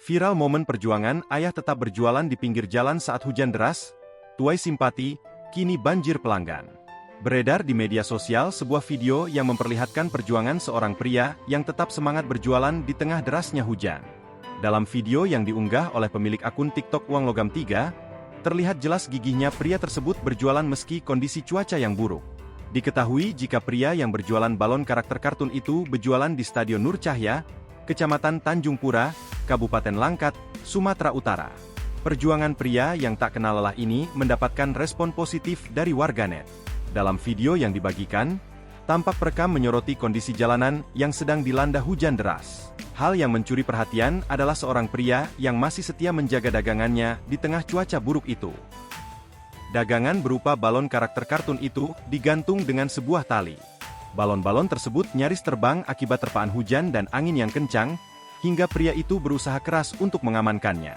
Viral momen perjuangan ayah tetap berjualan di pinggir jalan saat hujan deras, tuai simpati, kini banjir pelanggan. Beredar di media sosial sebuah video yang memperlihatkan perjuangan seorang pria yang tetap semangat berjualan di tengah derasnya hujan. Dalam video yang diunggah oleh pemilik akun TikTok Uang Logam 3, terlihat jelas gigihnya pria tersebut berjualan meski kondisi cuaca yang buruk. Diketahui jika pria yang berjualan balon karakter kartun itu berjualan di Stadion Nur Cahya, Kecamatan Tanjung Pura, Kabupaten Langkat, Sumatera Utara. Perjuangan pria yang tak kenal lelah ini mendapatkan respon positif dari warganet. Dalam video yang dibagikan, tampak perekam menyoroti kondisi jalanan yang sedang dilanda hujan deras. Hal yang mencuri perhatian adalah seorang pria yang masih setia menjaga dagangannya di tengah cuaca buruk itu. Dagangan berupa balon karakter kartun itu digantung dengan sebuah tali. Balon-balon tersebut nyaris terbang akibat terpaan hujan dan angin yang kencang, hingga pria itu berusaha keras untuk mengamankannya.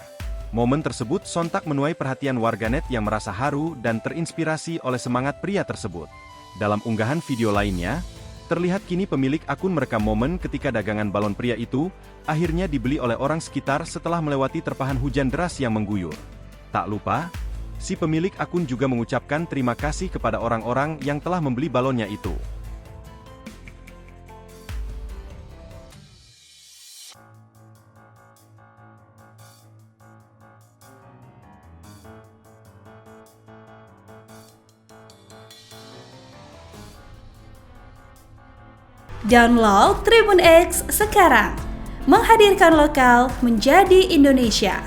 Momen tersebut sontak menuai perhatian warganet yang merasa haru dan terinspirasi oleh semangat pria tersebut. Dalam unggahan video lainnya, terlihat kini pemilik akun merekam momen ketika dagangan balon pria itu akhirnya dibeli oleh orang sekitar setelah melewati terpahan hujan deras yang mengguyur. Tak lupa, si pemilik akun juga mengucapkan terima kasih kepada orang-orang yang telah membeli balonnya itu. Download Tribun X sekarang, menghadirkan lokal menjadi Indonesia.